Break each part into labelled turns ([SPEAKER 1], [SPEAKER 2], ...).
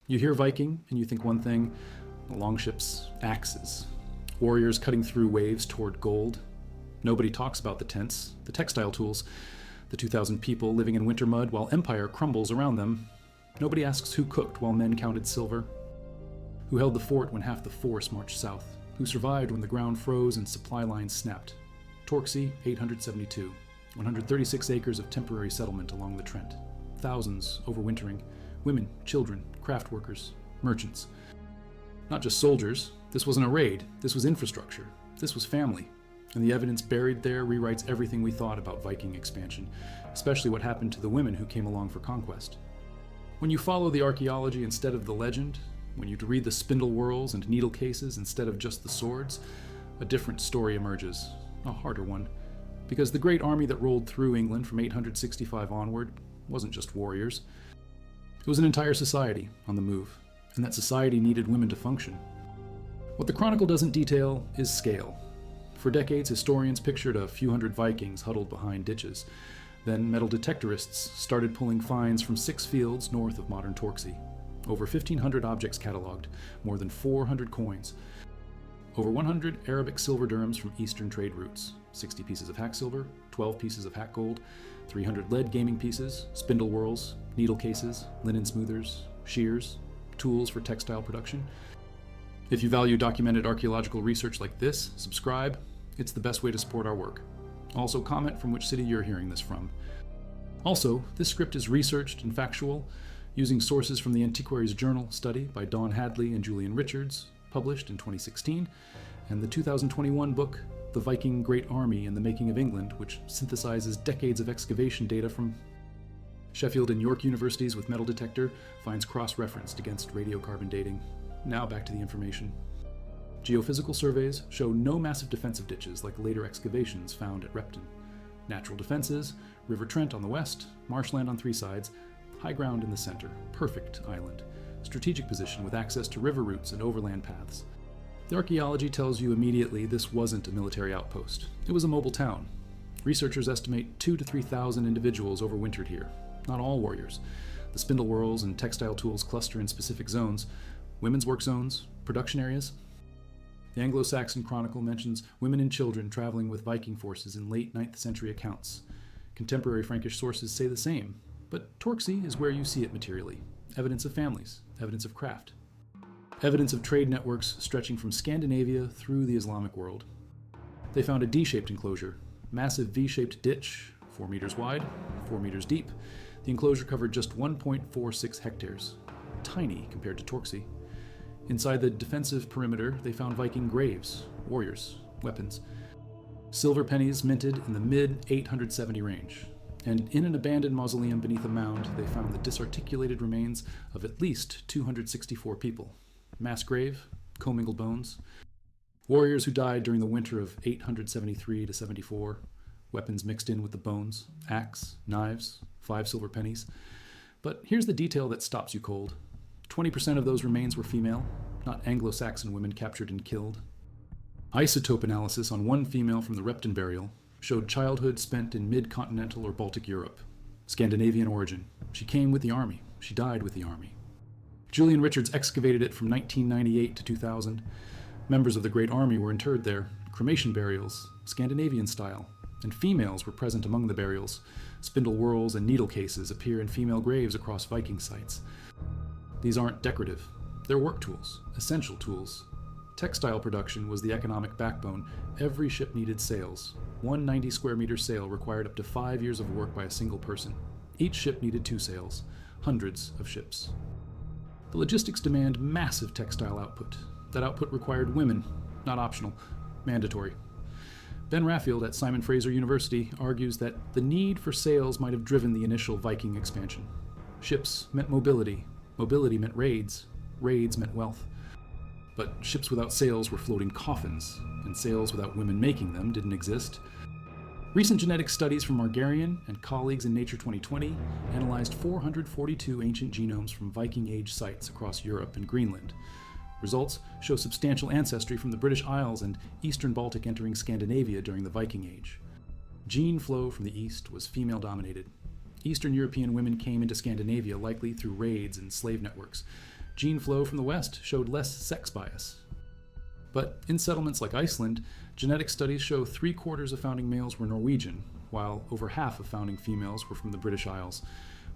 [SPEAKER 1] You hear Viking and you think one thing: longships, axes, warriors cutting through waves toward gold. Nobody talks about the tents, the textile tools, the 2,000 people living in winter mud while empire crumbles around them. Nobody asks who cooked while men counted silver, who held the fort when half the force marched south, who survived when the ground froze and supply lines snapped. Torksey, 872, 136 acres of temporary settlement along the Trent, thousands overwintering, women, children, craft workers, merchants. Not just soldiers. This wasn't a raid. This was infrastructure. This was family. And the evidence buried there rewrites everything we thought about Viking expansion, especially what happened to the women who came along for conquest. When you follow the archaeology instead of the legend, when you read the spindle whorls and needle cases instead of just the swords, a different story emerges, a harder one. Because the great army that rolled through England from 865 onward wasn't just warriors. It was an entire society on the move, and that society needed women to function. What the Chronicle doesn't detail is scale. For decades, historians pictured a few hundred Vikings huddled behind ditches. Then metal detectorists started pulling finds from 6 fields north of modern Torksey. Over 1,500 objects cataloged, more than 400 coins, over 100 Arabic silver dirhams from eastern trade routes, 60 pieces of hack silver, 12 pieces of hack gold, 300 lead gaming pieces, spindle whorls, needle cases, linen smoothers, shears, tools for textile production. If you value documented archaeological research like this, subscribe. It's the best way to support our work. Also, comment from which city you're hearing this from. Also, this script is researched and factual, using sources from the Antiquaries Journal study by Dawn Hadley and Julian Richards, published in 2016, and the 2021 book, The Viking Great Army and the Making of England, which synthesizes decades of excavation data from Sheffield and York universities with metal detector, finds cross-referenced against radiocarbon dating. Now back to the information. Geophysical surveys show no massive defensive ditches like later excavations found at Repton. Natural defenses, River Trent on the west, marshland on 3 sides, high ground in the center, perfect island, strategic position with access to river routes and overland paths. The archaeology tells you immediately this wasn't a military outpost. It was a mobile town. Researchers estimate 2,000 to 3,000 individuals overwintered here. Not all warriors. The spindle whorls and textile tools cluster in specific zones, women's work zones, production areas. The Anglo-Saxon Chronicle mentions women and children traveling with Viking forces in late 9th century accounts. Contemporary Frankish sources say the same, but Torksey is where you see it materially. Evidence of families, evidence of craft, evidence of trade networks stretching from Scandinavia through the Islamic world. They found a D-shaped enclosure, massive V-shaped ditch, 4 meters wide, 4 meters deep. The enclosure covered just 1.46 hectares, tiny compared to Torksey. Inside the defensive perimeter, they found Viking graves, warriors, weapons, silver pennies minted in the mid-870 range. And in an abandoned mausoleum beneath a mound, they found the disarticulated remains of at least 264 people. Mass grave, commingled bones. Warriors who died during the winter of 873 to 74. Weapons mixed in with the bones, axe, knives, 5 silver pennies. But here's the detail that stops you cold. 20% of those remains were female, not Anglo-Saxon women captured and killed. Isotope analysis on one female from the Repton burial showed childhood spent in mid-continental or Baltic Europe. Scandinavian origin. She came with the army. She died with the army. Julian Richards excavated it from 1998 to 2000. Members of the Great Army were interred there. Cremation burials, Scandinavian style. And females were present among the burials. Spindle whorls and needle cases appear in female graves across Viking sites. These aren't decorative. They're work tools, essential tools. Textile production was the economic backbone. Every ship needed sails. One 90 square meter sail required up to 5 years of work by a single person. Each ship needed 2 sails. Hundreds of ships. The logistics demand massive textile output. That output required women, not optional, mandatory. Ben Raffield at Simon Fraser University argues that the need for sails might have driven the initial Viking expansion. Ships meant mobility. Mobility meant raids. Raids meant wealth. But ships without sails were floating coffins, and sails without women making them didn't exist. Recent genetic studies from Margarian and colleagues in Nature 2020 analyzed 442 ancient genomes from Viking Age sites across Europe and Greenland. Results show substantial ancestry from the British Isles and eastern Baltic entering Scandinavia during the Viking Age. Gene flow from the east was female-dominated. Eastern European women came into Scandinavia likely through raids and slave networks. Gene flow from the West showed less sex bias. But in settlements like Iceland, genetic studies show 3/4 of founding males were Norwegian, while over half of founding females were from the British Isles.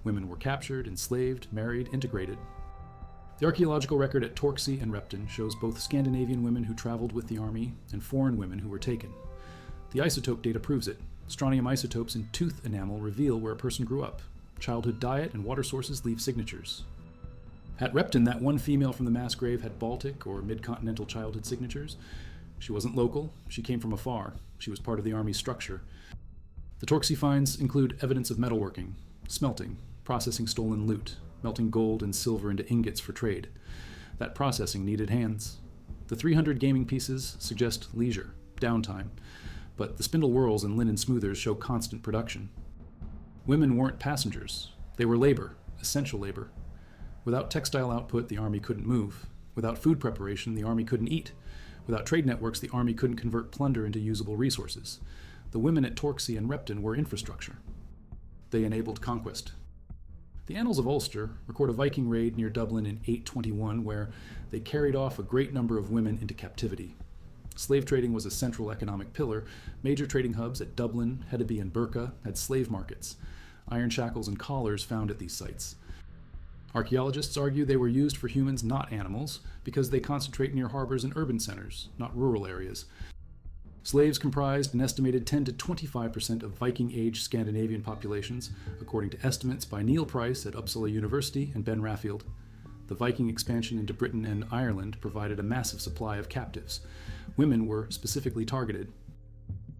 [SPEAKER 1] Women were captured, enslaved, married, integrated. The archaeological record at Torksey and Repton shows both Scandinavian women who traveled with the army and foreign women who were taken. The isotope data proves it. Strontium isotopes in tooth enamel reveal where a person grew up. Childhood diet and water sources leave signatures. At Repton, that one female from the mass grave had Baltic or mid-continental childhood signatures. She wasn't local, she came from afar. She was part of the army's structure. The Torksey finds include evidence of metalworking, smelting, processing stolen loot, melting gold and silver into ingots for trade. That processing needed hands. The 300 gaming pieces suggest leisure, downtime, but the spindle whorls and linen smoothers show constant production. Women weren't passengers. They were labor, essential labor. Without textile output, the army couldn't move. Without food preparation, the army couldn't eat. Without trade networks, the army couldn't convert plunder into usable resources. The women at Torksey and Repton were infrastructure. They enabled conquest. The Annals of Ulster record a Viking raid near Dublin in 821 where they carried off a great number of women into captivity. Slave trading was a central economic pillar. Major trading hubs at Dublin, Hedeby, and Birka had slave markets. Iron shackles and collars found at these sites. Archaeologists argue they were used for humans, not animals, because they concentrate near harbors and urban centers, not rural areas. Slaves comprised an estimated 10 to 25% of Viking-age Scandinavian populations, according to estimates by Neil Price at Uppsala University and Ben Raffield. The Viking expansion into Britain and Ireland provided a massive supply of captives. Women were specifically targeted.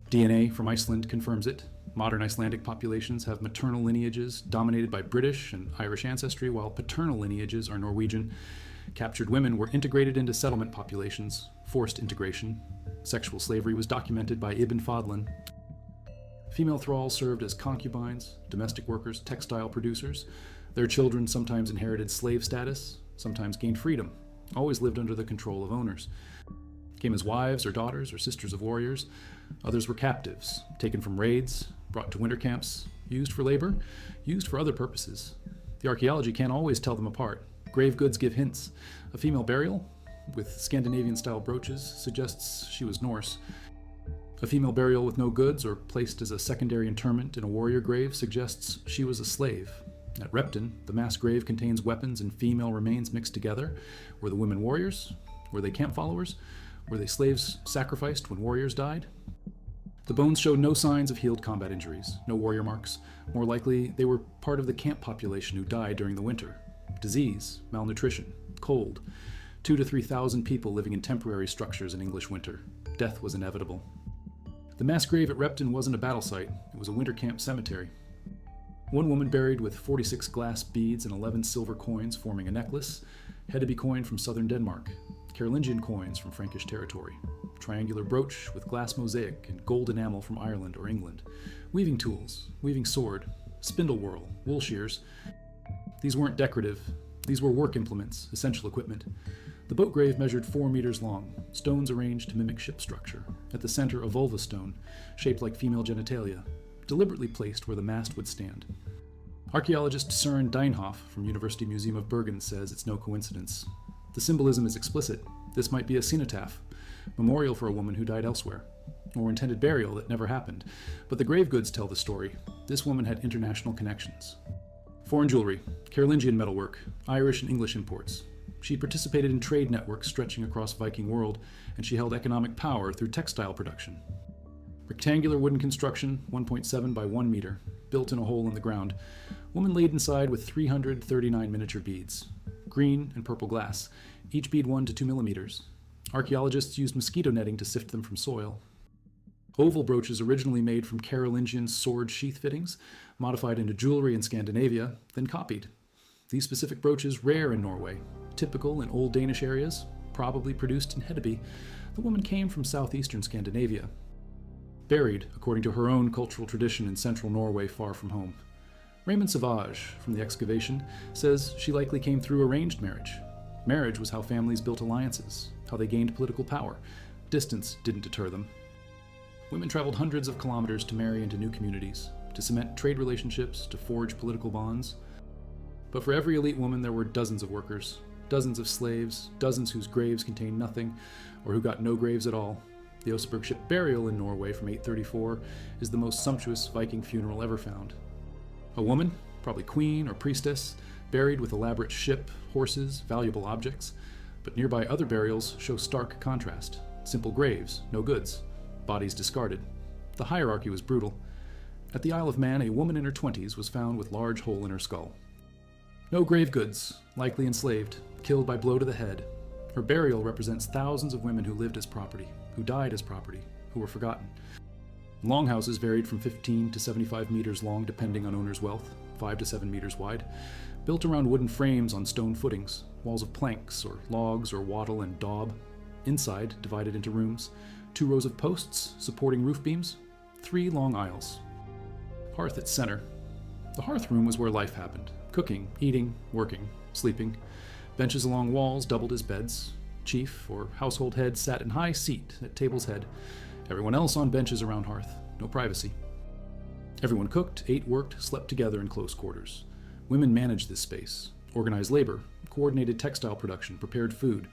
[SPEAKER 1] DNA from Iceland confirms it. Modern Icelandic populations have maternal lineages dominated by British and Irish ancestry, while paternal lineages are Norwegian. Captured women were integrated into settlement populations, forced integration. Sexual slavery was documented by Ibn Fadlan. Female thralls served as concubines, domestic workers, textile producers. Their children sometimes inherited slave status, sometimes gained freedom, always lived under the control of owners. Came as wives or daughters or sisters of warriors. Others were captives, taken from raids, brought to winter camps, used for labor, used for other purposes. The archaeology can't always tell them apart. Grave goods give hints. A female burial, with Scandinavian-style brooches, suggests she was Norse. A female burial with no goods or placed as a secondary interment in a warrior grave suggests she was a slave. At Repton, the mass grave contains weapons and female remains mixed together. Were the women warriors? Were they camp followers? Were they slaves sacrificed when warriors died? The bones showed no signs of healed combat injuries, no warrior marks. More likely, they were part of the camp population who died during the winter. Disease, malnutrition, cold. 2,000 to 3,000 people living in temporary structures in English winter. Death was inevitable. The mass grave at Repton wasn't a battle site. It was a winter camp cemetery. One woman buried with 46 glass beads and 11 silver coins forming a necklace. Hedeby coin from southern Denmark. Carolingian coins from Frankish territory. Triangular brooch with glass mosaic and gold enamel from Ireland or England. Weaving tools, weaving sword, spindle whorl, wool shears. These weren't decorative. These were work implements, essential equipment. The boat grave measured 4 meters long, stones arranged to mimic ship structure. At the center, a vulva stone, shaped like female genitalia, deliberately placed where the mast would stand. Archaeologist Søren Deinhoff from University Museum of Bergen says it's no coincidence. The symbolism is explicit. This might be a cenotaph, memorial for a woman who died elsewhere, or intended burial that never happened. But the grave goods tell the story. This woman had international connections. Foreign jewelry, Carolingian metalwork, Irish and English imports. She participated in trade networks stretching across Viking world, and she held economic power through textile production. Rectangular wooden construction, 1.7 by 1 meter, built in a hole in the ground. Woman laid inside with 339 miniature beads. Green and purple glass, each bead 1 to 2 millimeters. Archaeologists used mosquito netting to sift them from soil. Oval brooches originally made from Carolingian sword sheath fittings, modified into jewelry in Scandinavia, then copied. These specific brooches rare in Norway, typical in old Danish areas, probably produced in Hedeby. The woman came from southeastern Scandinavia. Buried, according to her own cultural tradition in central Norway far from home. Raymond Savage, from the excavation, says she likely came through arranged marriage. Marriage was how families built alliances, how they gained political power. Distance didn't deter them. Women traveled hundreds of kilometers to marry into new communities, to cement trade relationships, to forge political bonds. But for every elite woman, there were dozens of workers. dozens of slaves, dozens whose graves contained nothing, or who got no graves at all. The Oseberg ship burial in Norway from 834 is the most sumptuous Viking funeral ever found. A woman, probably queen or priestess, buried with elaborate ship, horses, valuable objects, but nearby other burials show stark contrast. Simple graves, no goods, bodies discarded. The hierarchy was brutal. At the Isle of Man, a woman in her 20s was found with large hole in her skull. No grave goods, likely enslaved, killed by blow to the head. Her burial represents thousands of women who lived as property, who died as property, who were forgotten. Longhouses varied from 15 to 75 meters long depending on owner's wealth, 5 to 7 meters wide, built around wooden frames on stone footings, walls of planks or logs or wattle and daub. Inside, divided into rooms, 2 rows of posts supporting roof beams, 3 long aisles. Hearth at center. The hearth room was where life happened. Cooking, eating, working, sleeping. Benches along walls doubled as beds. Chief or household head sat in high seat at table's head. Everyone else on benches around hearth. No privacy. Everyone cooked, ate, worked, slept together in close quarters. Women managed this space, organized labor, coordinated textile production, prepared food.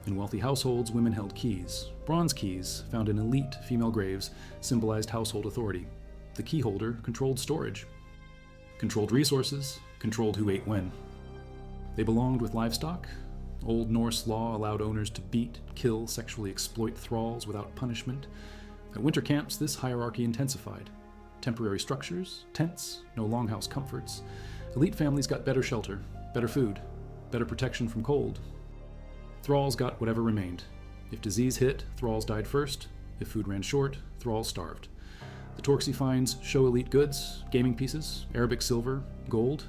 [SPEAKER 1] In wealthy households, women held keys. Bronze keys, found in elite female graves, symbolized household authority. The key holder controlled storage, controlled resources, controlled who ate when. They belonged with livestock. Old Norse law allowed owners to beat, kill, sexually exploit thralls without punishment. At winter camps, this hierarchy intensified. Temporary structures, tents, no longhouse comforts. Elite families got better shelter, better food, better protection from cold. Thralls got whatever remained. If disease hit, thralls died first. If food ran short, thralls starved. The Torksey finds show elite goods, gaming pieces, Arabic silver, gold,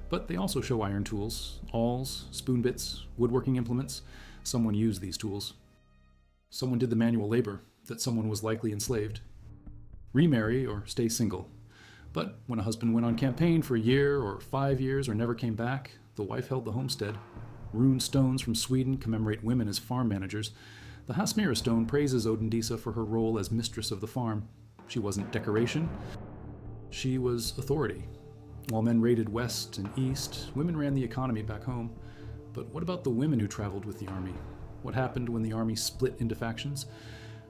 [SPEAKER 1] but they also show iron tools, awls, spoon bits, woodworking implements. Someone used these tools. Someone did the manual labor, that someone was likely enslaved. Remarry or stay single. But when a husband went on campaign for a year or 5 years or never came back, the wife held the homestead. Rune stones from Sweden commemorate women as farm managers. The Hasmira stone praises Odindisa for her role as mistress of the farm. She wasn't decoration. She was authority. While men raided west and east, women ran the economy back home. But what about the women who traveled with the army? What happened when the army split into factions?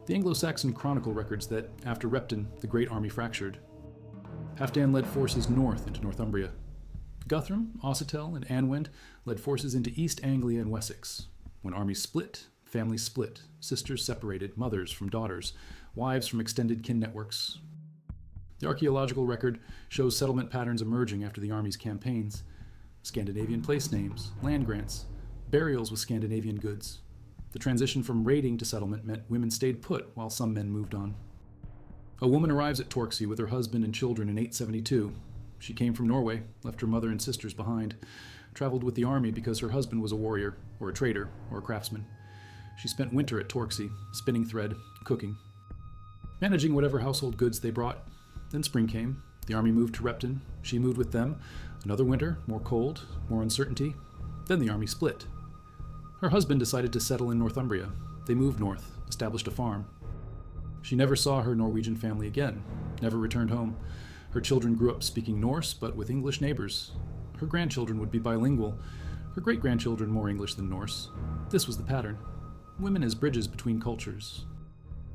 [SPEAKER 1] The Anglo-Saxon Chronicle records that, after Repton, the great army fractured. Halfdan led forces north into Northumbria. Guthrum, Ossetel, and Anwend led forces into East Anglia and Wessex. When armies split, families split, sisters separated, mothers from daughters, wives from extended kin networks. The archaeological record shows settlement patterns emerging after the army's campaigns. Scandinavian place names, land grants, burials with Scandinavian goods. The transition from raiding to settlement meant women stayed put while some men moved on. A woman arrives at Torksey with her husband and children in 872. She came from Norway, left her mother and sisters behind, traveled with the army because her husband was a warrior, or a trader, or a craftsman. She spent winter at Torksey, spinning thread, cooking, managing whatever household goods they brought. Then spring came. The army moved to Repton. She moved with them. Another winter, more cold, more uncertainty. Then the army split. Her husband decided to settle in Northumbria. They moved north, established a farm. She never saw her Norwegian family again, never returned home. Her children grew up speaking Norse, but with English neighbors. Her grandchildren would be bilingual. Her great-grandchildren more English than Norse. This was the pattern. Women as bridges between cultures.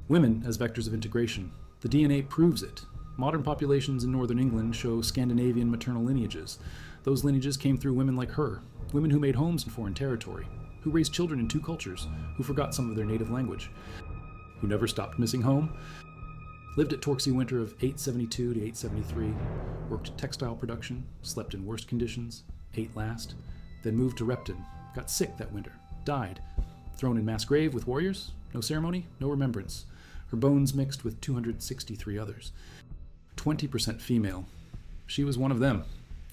[SPEAKER 1] Women as vectors of integration. The DNA proves it. Modern populations in northern England show Scandinavian maternal lineages. Those lineages came through women like her, women who made homes in foreign territory, who raised children in 2 cultures, who forgot some of their native language, who never stopped missing home, lived at Torksey winter of 872 to 873, worked textile production, slept in worst conditions, ate last, then moved to Repton, got sick that winter, died, thrown in mass grave with warriors, no ceremony, no remembrance, her bones mixed with 263 others. 20% female. She was one of them.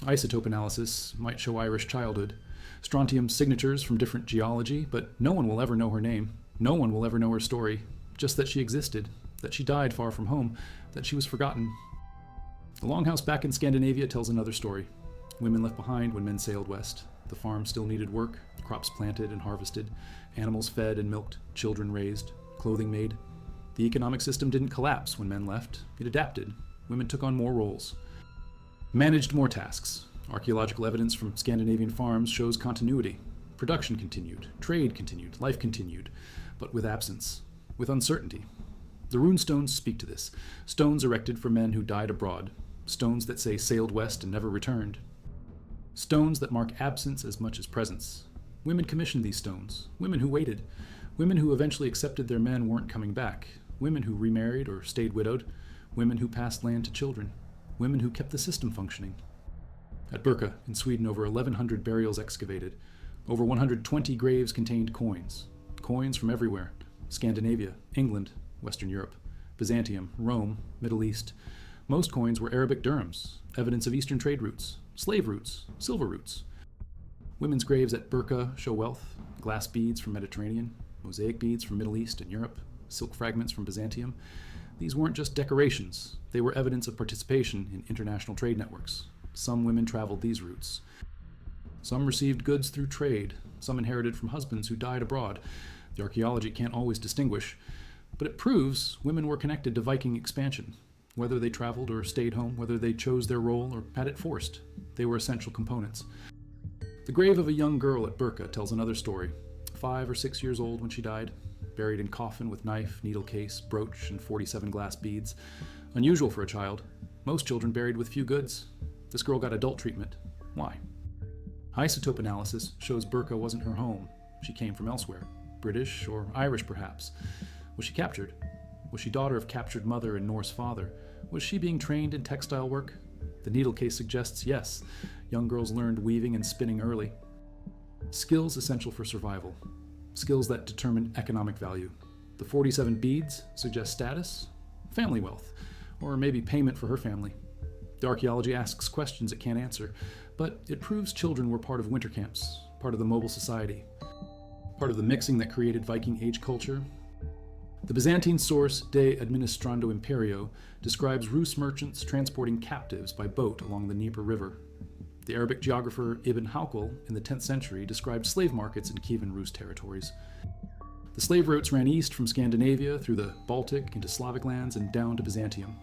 [SPEAKER 1] Isotope analysis might show Irish childhood, strontium signatures from different geology, but no one will ever know her name. No one will ever know her story. Just that she existed, that she died far from home, that she was forgotten. The longhouse back in Scandinavia tells another story. Women left behind when men sailed west. The farm still needed work, crops planted and harvested, animals fed and milked, children raised, clothing made. The economic system didn't collapse when men left. It adapted. Women took on more roles, managed more tasks. Archaeological evidence from Scandinavian farms shows continuity. Production continued, trade continued, life continued, but with absence, with uncertainty. The rune stones speak to this. Stones erected for men who died abroad. Stones that say sailed west and never returned. Stones that mark absence as much as presence. Women commissioned these stones. Women who waited. Women who eventually accepted their men weren't coming back. Women who remarried or stayed widowed. Women who passed land to children. Women who kept the system functioning. At Birka, in Sweden, over 1,100 burials excavated. Over 120 graves contained coins. Coins from everywhere. Scandinavia, England, Western Europe, Byzantium, Rome, Middle East. Most coins were Arabic dirhams, evidence of Eastern trade routes, slave routes, silver routes. Women's graves at Birka show wealth, glass beads from Mediterranean, mosaic beads from Middle East and Europe, silk fragments from Byzantium. These weren't just decorations, they were evidence of participation in international trade networks. Some women traveled these routes. Some received goods through trade, some inherited from husbands who died abroad. The archaeology can't always distinguish, but it proves women were connected to Viking expansion. Whether they traveled or stayed home, whether they chose their role or had it forced, they were essential components. The grave of a young girl at Birka tells another story. 5 or 6 years old when she died, buried in coffin with knife, needle case, brooch, and 47 glass beads. Unusual for a child. Most children buried with few goods. This girl got adult treatment. Why? Isotope analysis shows Birka wasn't her home. She came from elsewhere. British or Irish, perhaps. Was she captured? Was she daughter of captured mother and Norse father? Was she being trained in textile work? The needle case suggests yes. Young girls learned weaving and spinning early. Skills essential for survival. Skills that determine economic value. The 47 beads suggest status, family wealth, or maybe payment for her family. The archaeology asks questions it can't answer, but it proves children were part of winter camps, part of the mobile society, part of the mixing that created Viking Age culture. The Byzantine source De Administrando Imperio describes Rus merchants transporting captives by boat along the Dnieper River. The Arabic geographer Ibn Hawqal in the 10th century described slave markets in Kievan Rus territories. The slave routes ran east from Scandinavia through the Baltic into Slavic lands and down to Byzantium.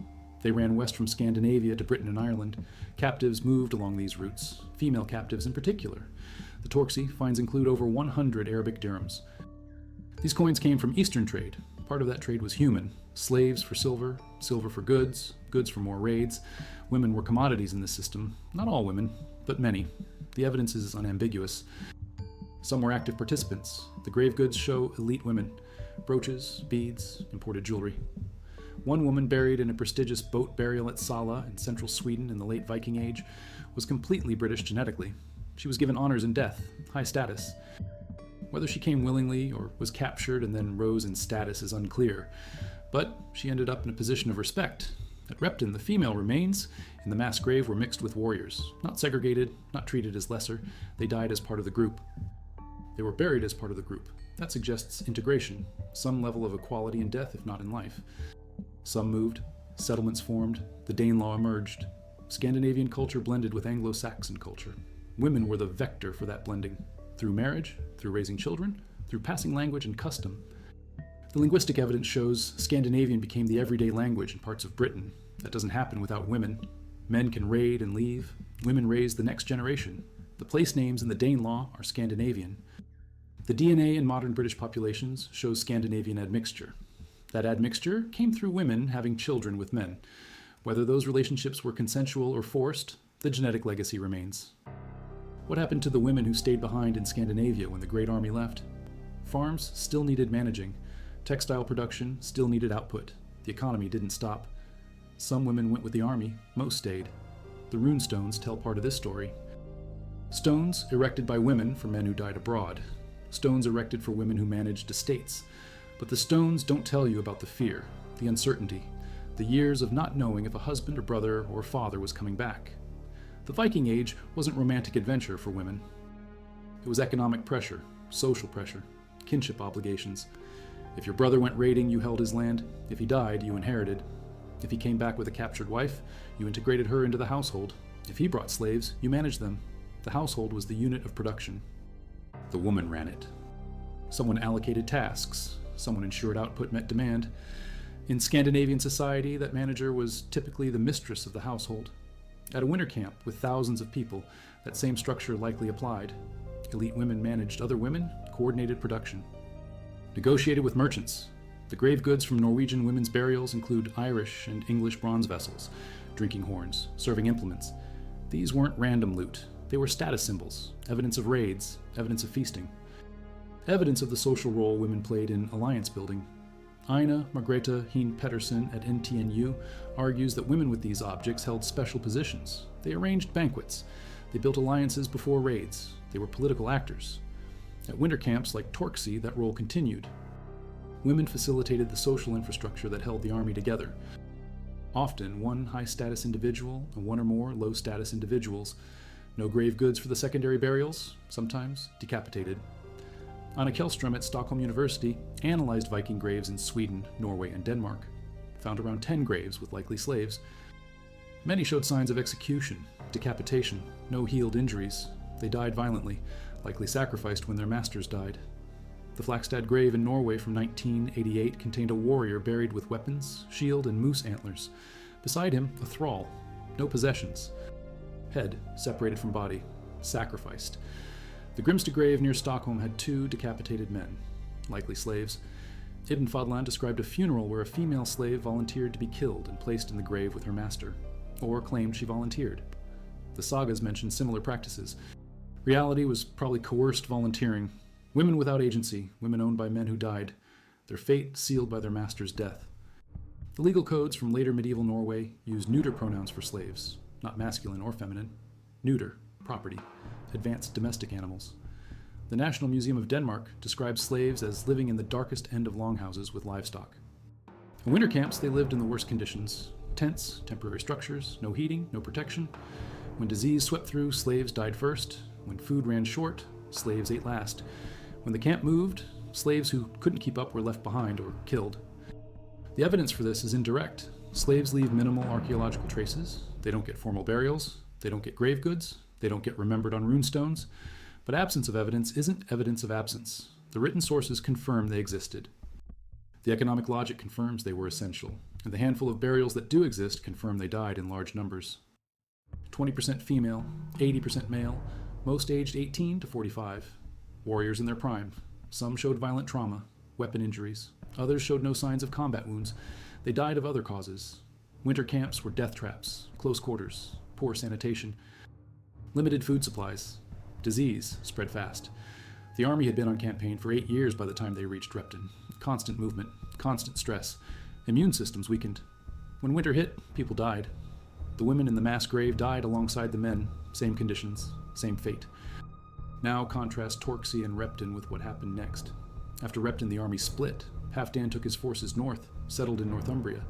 [SPEAKER 1] They ran west from Scandinavia to Britain and Ireland. Captives moved along these routes, female captives in particular. The Torksey finds include over 100 Arabic dirhams. These coins came from Eastern trade. Part of that trade was human. Slaves for silver, silver for goods, goods for more raids. Women were commodities in this system. Not all women, but many. The evidence is unambiguous. Some were active participants. The grave goods show elite women. Brooches, beads, imported jewelry. One woman buried in a prestigious boat burial at Sala in central Sweden in the late Viking Age was completely British genetically. She was given honors in death, high status. Whether she came willingly or was captured and then rose in status is unclear, but she ended up in a position of respect. At Repton, the female remains in the mass grave were mixed with warriors, not segregated, not treated as lesser. They died as part of the group. They were buried as part of the group. That suggests integration, some level of equality in death if not in life. Some moved, settlements formed, the Danelaw emerged. Scandinavian culture blended with Anglo-Saxon culture. Women were the vector for that blending, through marriage, through raising children, through passing language and custom. The linguistic evidence shows Scandinavian became the everyday language in parts of Britain. That doesn't happen without women. Men can raid and leave. Women raise the next generation. The place names in the Danelaw are Scandinavian. The DNA in modern British populations shows Scandinavian admixture. That admixture came through women having children with men. Whether those relationships were consensual or forced, the genetic legacy remains. What happened to the women who stayed behind in Scandinavia when the Great Army left? Farms still needed managing. Textile production still needed output. The economy didn't stop. Some women went with the army, most stayed. The rune stones tell part of this story. Stones erected by women for men who died abroad. Stones erected for women who managed estates. But the stones don't tell you about the fear, the uncertainty, the years of not knowing if a husband or brother or father was coming back. The Viking Age wasn't romantic adventure for women. It was economic pressure, social pressure, kinship obligations. If your brother went raiding, you held his land. If he died, you inherited. If he came back with a captured wife, you integrated her into the household. If he brought slaves, you managed them. The household was the unit of production. The woman ran it. Someone allocated tasks. Someone ensured output met demand. In Scandinavian society, that manager was typically the mistress of the household. At a winter camp with thousands of people, that same structure likely applied. Elite women managed other women, coordinated production. Negotiated with merchants. The grave goods from Norwegian women's burials include Irish and English bronze vessels, drinking horns, serving implements. These weren't random loot. They were status symbols, evidence of raids, evidence of feasting, evidence of the social role women played in alliance building. Ina Margrethe Hien Pettersen at NTNU argues that women with these objects held special positions. They arranged banquets. They built alliances before raids. They were political actors. At winter camps like Torksey, that role continued. Women facilitated the social infrastructure that held the army together. Often one high-status individual and one or more low-status individuals. No grave goods for the secondary burials, sometimes decapitated. Anna Kjellström at Stockholm University analyzed Viking graves in Sweden, Norway, and Denmark. Found around 10 graves with likely slaves. Many showed signs of execution, decapitation, no healed injuries. They died violently, likely sacrificed when their masters died. The Flakstad grave in Norway from 1988 contained a warrior buried with weapons, shield, and moose antlers. Beside him, a thrall. No possessions. Head separated from body. Sacrificed. The Grimstad grave near Stockholm had 2 decapitated men, likely slaves. Ibn Fadlan described a funeral where a female slave volunteered to be killed and placed in the grave with her master, or claimed she volunteered. The sagas mentioned similar practices. Reality was probably coerced volunteering. Women without agency, women owned by men who died, their fate sealed by their master's death. The legal codes from later medieval Norway used neuter pronouns for slaves, not masculine or feminine. Neuter, property, advanced domestic animals. The National Museum of Denmark describes slaves as living in the darkest end of longhouses with livestock. In winter camps, they lived in the worst conditions. Tents, temporary structures, no heating, no protection. When disease swept through, slaves died first. When food ran short, slaves ate last. When the camp moved, slaves who couldn't keep up were left behind or killed. The evidence for this is indirect. Slaves leave minimal archaeological traces. They don't get formal burials. They don't get grave goods. They don't get remembered on runestones. But absence of evidence isn't evidence of absence. The written sources confirm they existed. The economic logic confirms they were essential. And the handful of burials that do exist confirm they died in large numbers. 20% female, 80% male, most aged 18 to 45. Warriors in their prime. Some showed violent trauma, weapon injuries. Others showed no signs of combat wounds. They died of other causes. Winter camps were death traps, close quarters, poor sanitation, limited food supplies. Disease spread fast. The army had been on campaign for 8 years by the time they reached Repton. Constant movement, constant stress. Immune systems weakened. When winter hit, people died. The women in the mass grave died alongside the men. Same conditions, same fate. Now contrast Torksey and Repton with what happened next. After Repton, the army split. Halfdan took his forces north, settled in Northumbria.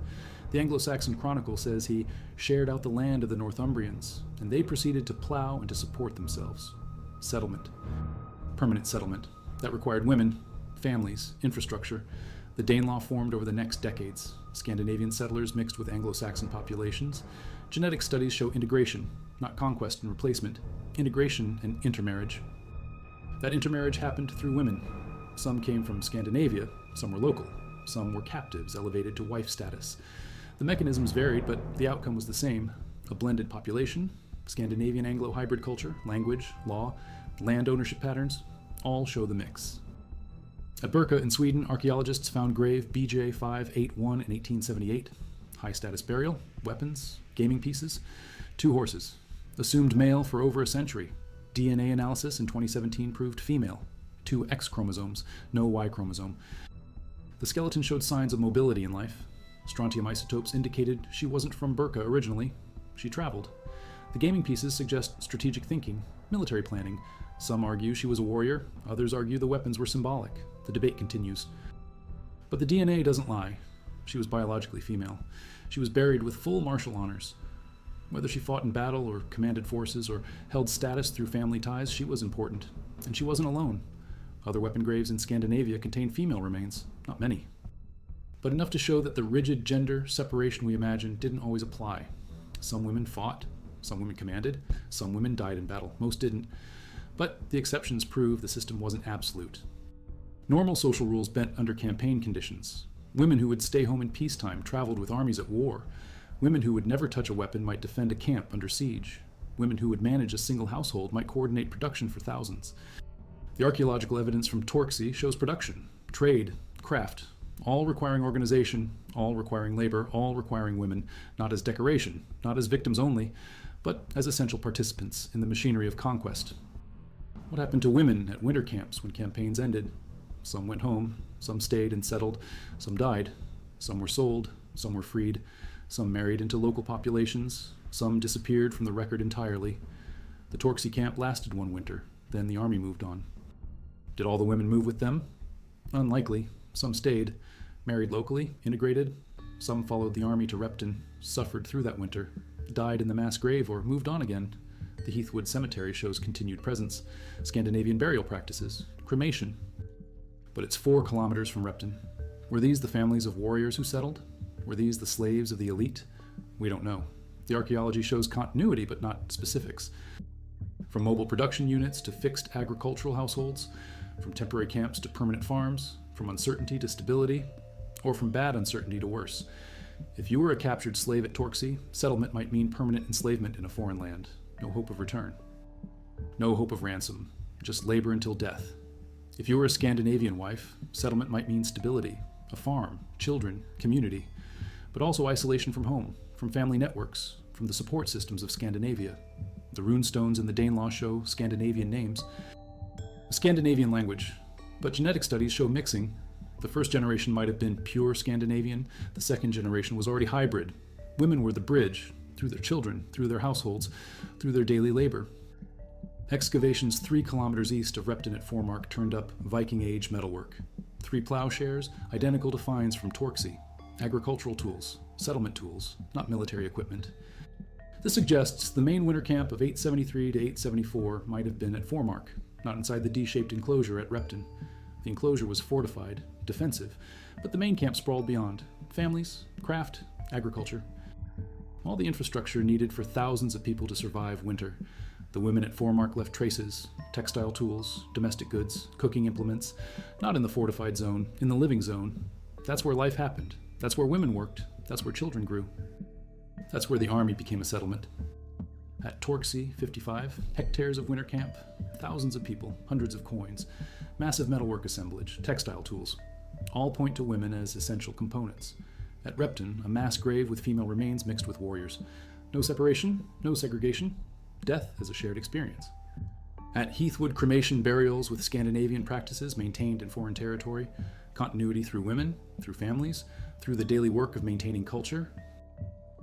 [SPEAKER 1] The Anglo-Saxon Chronicle says he shared out the land of the Northumbrians, and they proceeded to plow and to support themselves. Settlement. Permanent settlement. That required women, families, infrastructure. The Danelaw formed over the next decades. Scandinavian settlers mixed with Anglo-Saxon populations. Genetic studies show integration, not conquest and replacement. Integration and intermarriage. That intermarriage happened through women. Some came from Scandinavia, some were local, some were captives elevated to wife status. The mechanisms varied, but the outcome was the same. A blended population, Scandinavian Anglo hybrid culture, language, law, land ownership patterns, all show the mix. At Birka in Sweden, archaeologists found grave BJ 581 in 1878. High status burial, weapons, gaming pieces, 2 horses. Assumed male for over a century. DNA analysis in 2017 proved female. 2 X chromosomes, no Y chromosome. The skeleton showed signs of mobility in life. Strontium isotopes indicated she wasn't from Birka originally. She traveled. The gaming pieces suggest strategic thinking, military planning. Some argue she was a warrior, others argue the weapons were symbolic. The debate continues. But the DNA doesn't lie. She was biologically female. She was buried with full martial honors. Whether she fought in battle or commanded forces or held status through family ties, she was important. And she wasn't alone. Other weapon graves in Scandinavia contain female remains, not many. But enough to show that the rigid gender separation we imagined didn't always apply. Some women fought, some women commanded, some women died in battle, most didn't. But the exceptions prove the system wasn't absolute. Normal social rules bent under campaign conditions. Women who would stay home in peacetime traveled with armies at war. Women who would never touch a weapon might defend a camp under siege. Women who would manage a single household might coordinate production for thousands. The archaeological evidence from Torksey shows production, trade, craft, all requiring organization, all requiring labor, all requiring women, not as decoration, not as victims only, but as essential participants in the machinery of conquest. What happened to women at winter camps when campaigns ended? Some went home, some stayed and settled, some died, some were sold, some were freed, some married into local populations, some disappeared from the record entirely. The Torksey camp lasted one winter, then the army moved on. Did all the women move with them? Unlikely. Some stayed, married locally, integrated. Some followed the army to Repton, suffered through that winter, died in the mass grave, or moved on again. The Heathwood Cemetery shows continued presence, Scandinavian burial practices, cremation. But it's 4 kilometers from Repton. Were these the families of warriors who settled? Were these the slaves of the elite? We don't know. The archaeology shows continuity, but not specifics. From mobile production units to fixed agricultural households, from temporary camps to permanent farms, from uncertainty to stability, or from bad uncertainty to worse. If you were a captured slave at Torksey, settlement might mean permanent enslavement in a foreign land. No hope of return. No hope of ransom. Just labor until death. If you were a Scandinavian wife, settlement might mean stability, a farm, children, community, but also isolation from home, from family networks, from the support systems of Scandinavia. The runestones in the Danelaw show Scandinavian names. A Scandinavian language, but genetic studies show mixing. The first generation might have been pure Scandinavian, the second generation was already hybrid. Women were the bridge, through their children, through their households, through their daily labor. Excavations 3 kilometers east of Repton at Formark turned up Viking Age metalwork. 3 plowshares, identical to finds from Torksey. Agricultural tools, settlement tools, not military equipment. This suggests the main winter camp of 873 to 874 might have been at Formark, not inside the D-shaped enclosure at Repton. The enclosure was fortified, defensive, but the main camp sprawled beyond. Families, craft, agriculture. All the infrastructure needed for thousands of people to survive winter. The women at Formark left traces, textile tools, domestic goods, cooking implements, not in the fortified zone, in the living zone. That's where life happened. That's where women worked. That's where children grew. That's where the army became a settlement. At Torksey, 55, hectares of winter camp, thousands of people, hundreds of coins, massive metalwork assemblage, textile tools. All point to women as essential components. At Repton, a mass grave with female remains mixed with warriors. No separation, no segregation, death as a shared experience. At Heathwood, cremation burials with Scandinavian practices maintained in foreign territory, continuity through women, through families, through the daily work of maintaining culture.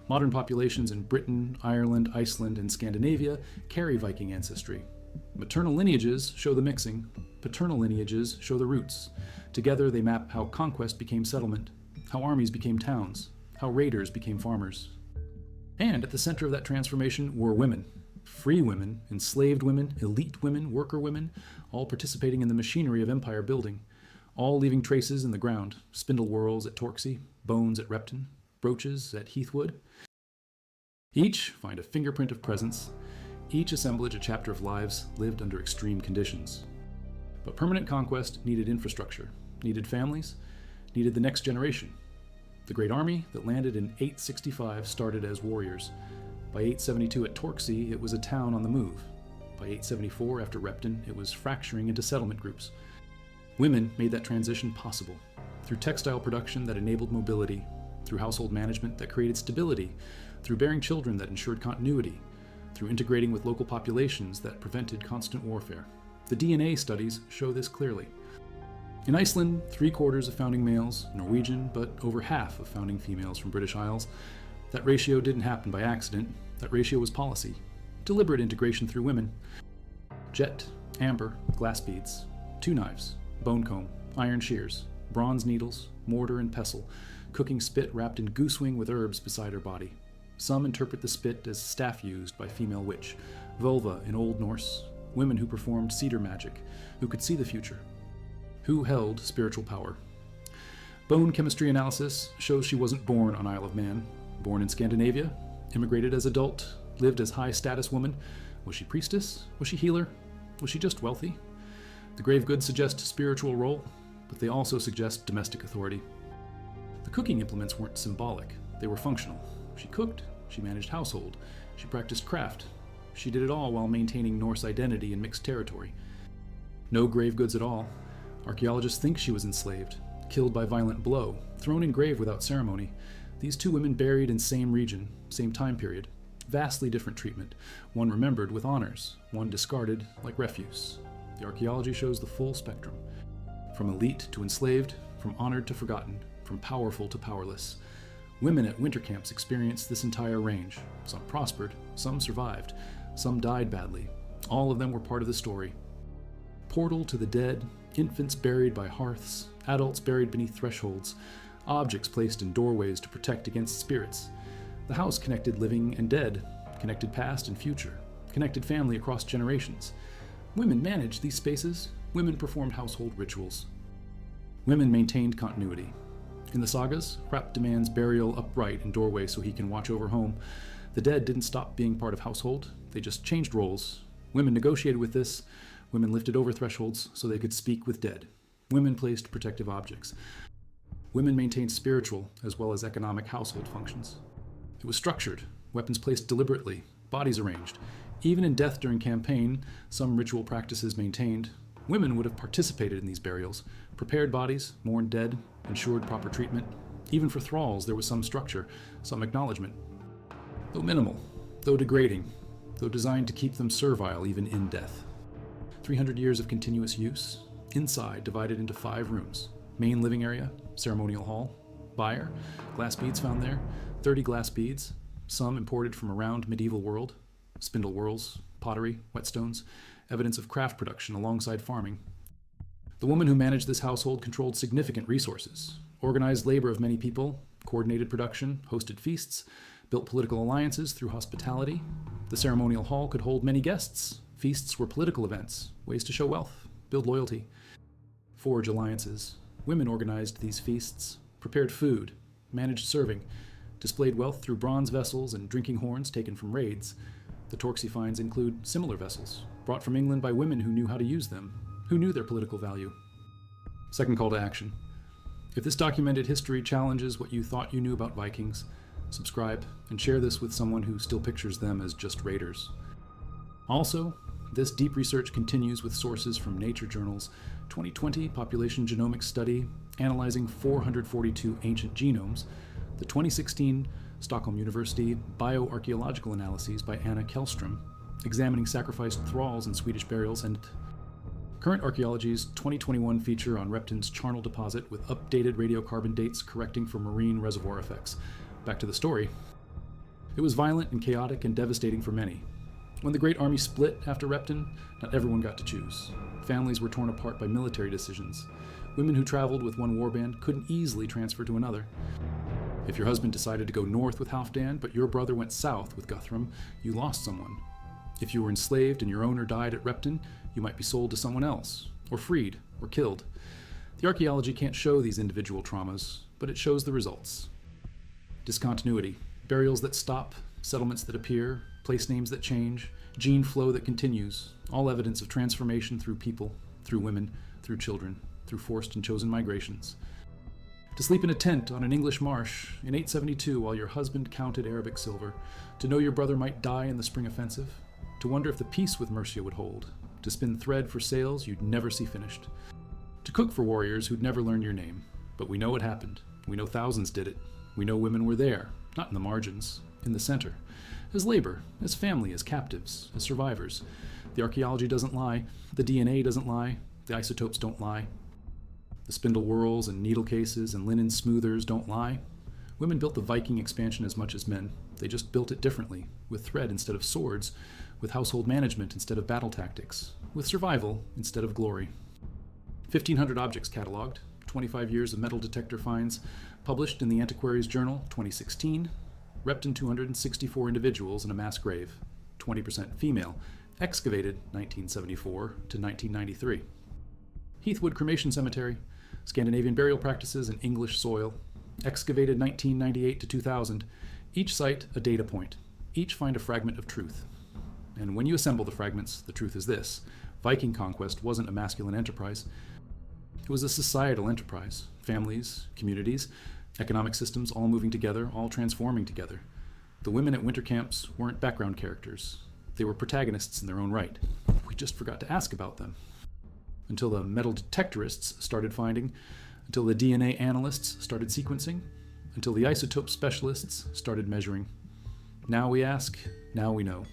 [SPEAKER 1] Modern populations in Britain, Ireland, Iceland, and Scandinavia carry Viking ancestry. Maternal lineages show the mixing, paternal lineages show the roots. Together they map how conquest became settlement, how armies became towns, how raiders became farmers. And at the center of that transformation were women. Free women, enslaved women, elite women, worker women, all participating in the machinery of empire building, all leaving traces in the ground, spindle whorls at Torksey, bones at Repton, brooches at Heathwood. Each find a fingerprint of presence, each assemblage a chapter of lives lived under extreme conditions. But permanent conquest needed infrastructure, needed families, needed the next generation. The Great Army that landed in 865 started as warriors. By 872 at Torksey, it was a town on the move. By 874 after Repton, it was fracturing into settlement groups. Women made that transition possible, through textile production that enabled mobility, through household management that created stability, through bearing children that ensured continuity, through integrating with local populations that prevented constant warfare. The DNA studies show this clearly. In Iceland, 3/4 of founding males, Norwegian, but over half of founding females from British Isles. That ratio didn't happen by accident. That ratio was policy. Deliberate integration through women. Jet, amber, glass beads, 2 knives, bone comb, iron shears, bronze needles, mortar and pestle, cooking spit wrapped in goosewing with herbs beside her body. Some interpret the spit as staff used by female witch, vulva in Old Norse, women who performed cedar magic, who could see the future, who held spiritual power. Bone chemistry analysis shows she wasn't born on Isle of Man. Born in Scandinavia, immigrated as adult, lived as high-status woman. Was she priestess? Was she healer? Was she just wealthy? The grave goods suggest spiritual role, but they also suggest domestic authority. The cooking implements weren't symbolic, they were functional. She cooked, she managed household, she practiced craft. She did it all while maintaining Norse identity in mixed territory. No grave goods at all. Archaeologists think she was enslaved, killed by violent blow, thrown in grave without ceremony. These two women buried in same region, same time period. Vastly different treatment. One remembered with honors, one discarded like refuse. The archaeology shows the full spectrum. From elite to enslaved, from honored to forgotten, from powerful to powerless. Women at winter camps experienced this entire range. Some prospered, some survived, some died badly. All of them were part of the story. Portal to the dead, infants buried by hearths, adults buried beneath thresholds, objects placed in doorways to protect against spirits. The house connected living and dead, connected past and future, connected family across generations. Women managed these spaces. Women performed household rituals. Women maintained continuity. In the sagas, Hrap demands burial upright in doorway so he can watch over home. The dead didn't stop being part of household, they just changed roles. Women negotiated with this. Women lifted over thresholds so they could speak with dead. Women placed protective objects. Women maintained spiritual as well as economic household functions. It was structured, weapons placed deliberately, bodies arranged. Even in death during campaign, some ritual practices maintained. Women would have participated in these burials, prepared bodies, mourned dead, ensured proper treatment. Even for thralls, there was some structure, some acknowledgement. Though minimal, though degrading, though designed to keep them servile even in death. 300 years of continuous use, inside divided into 5 rooms. Main living area, ceremonial hall, byre, glass beads found there, 30 glass beads, some imported from around medieval world, spindle whorls, pottery, whetstones, evidence of craft production alongside farming. The woman who managed this household controlled significant resources, organized labor of many people, coordinated production, hosted feasts, built political alliances through hospitality. The ceremonial hall could hold many guests. Feasts were political events, ways to show wealth, build loyalty, forge alliances. Women organized these feasts, prepared food, managed serving, displayed wealth through bronze vessels and drinking horns taken from raids. The Torksey finds include similar vessels, brought from England by women who knew how to use them, who knew their political value. Second call to action. If this documented history challenges what you thought you knew about Vikings, subscribe and share this with someone who still pictures them as just raiders. Also, this deep research continues with sources from Nature Journal's 2020 Population Genomics Study analyzing 442 ancient genomes, the 2016 Stockholm University Bioarchaeological Analyses by Anna Kellström, examining sacrificed thralls in Swedish burials, and Current Archaeology's 2021 feature on Repton's charnel deposit with updated radiocarbon dates correcting for marine reservoir effects. Back to the story. It was violent and chaotic and devastating for many. When the Great Army split after Repton, not everyone got to choose. Families were torn apart by military decisions. Women who traveled with one warband couldn't easily transfer to another. If your husband decided to go north with Halfdan, but your brother went south with Guthrum, you lost someone. If you were enslaved and your owner died at Repton, you might be sold to someone else, or freed, or killed. The archaeology can't show these individual traumas, but it shows the results. Discontinuity, burials that stop, settlements that appear, place names that change, gene flow that continues, all evidence of transformation through people, through women, through children, through forced and chosen migrations. To sleep in a tent on an English marsh in 872 while your husband counted Arabic silver, to know your brother might die in the spring offensive, to wonder if the peace with Mercia would hold, to spin thread for sails you'd never see finished, to cook for warriors who'd never learn your name. But we know it happened. We know thousands did it. We know women were there, not in the margins, in the center, as labor, as family, as captives, as survivors. The archaeology doesn't lie. The DNA doesn't lie. The isotopes don't lie. The spindle whorls and needle cases and linen smoothers don't lie. Women built the Viking expansion as much as men. They just built it differently, with thread instead of swords, with household management instead of battle tactics, with survival instead of glory. 1,500 objects cataloged, 25 years of metal detector finds, published in the Antiquaries Journal, 2016. Repton 264 individuals in a mass grave, 20% female, excavated 1974 to 1993. Heathwood Cremation Cemetery, Scandinavian burial practices in English soil, excavated 1998 to 2000. Each site a data point. Each find a fragment of truth. And when you assemble the fragments, the truth is this: Viking conquest wasn't a masculine enterprise. It was a societal enterprise. Families, communities, economic systems all moving together, all transforming together. The women at winter camps weren't background characters. They were protagonists in their own right. We just forgot to ask about them. until the metal detectorists started finding, until the DNA analysts started sequencing, until the isotope specialists started measuring. Now we ask, now we know.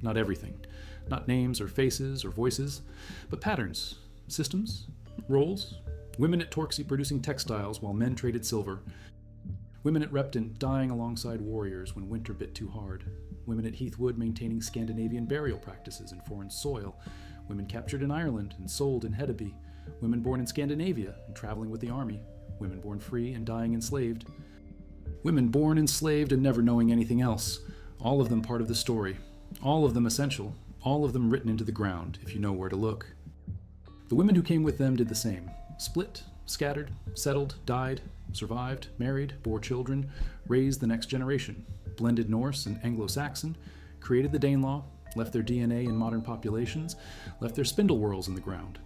[SPEAKER 1] Not everything. Not names or faces or voices, but patterns, systems, roles. Women at Torksey producing textiles while men traded silver. Women at Repton dying alongside warriors when winter bit too hard. Women at Heathwood maintaining Scandinavian burial practices in foreign soil. Women captured in Ireland and sold in Hedeby. Women born in Scandinavia and traveling with the army. Women born free and dying enslaved. Women born enslaved and never knowing anything else. All of them part of the story. All of them essential. All of them written into the ground, if you know where to look. The women who came with them did the same. Split, scattered, settled, died, survived, married, bore children, raised the next generation, blended Norse and Anglo-Saxon, created the Danelaw, left their DNA in modern populations, left their spindle whorls in the ground,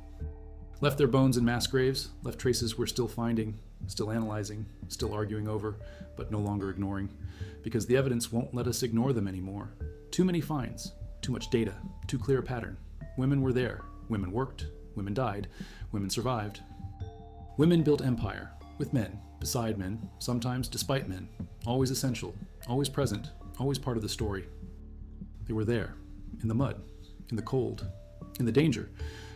[SPEAKER 1] left their bones in mass graves, left traces we're still finding, still analyzing, still arguing over, but no longer ignoring, because the evidence won't let us ignore them anymore. Too many finds, too much data, too clear a pattern. Women were there, women worked, women died, women survived. Women built empire, with men, beside men, sometimes despite men, always essential, always present, always part of the story. They were there, in the mud, in the cold, in the danger,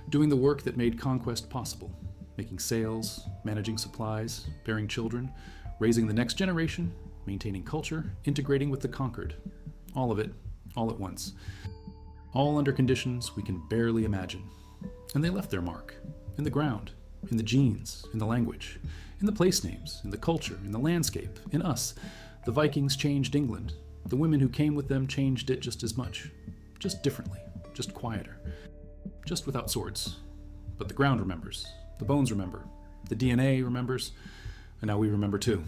[SPEAKER 1] doing the work that made conquest possible, making sails, managing supplies, bearing children, raising the next generation, maintaining culture, integrating with the conquered. All of it, all at once. All under conditions we can barely imagine. And they left their mark, in the ground, in the genes, in the language, in the place names, in the culture, in the landscape, in us. The Vikings changed England. The women who came with them changed it just as much, just differently, just quieter, just without swords. But the ground remembers, the bones remember, the DNA remembers, and now we remember too.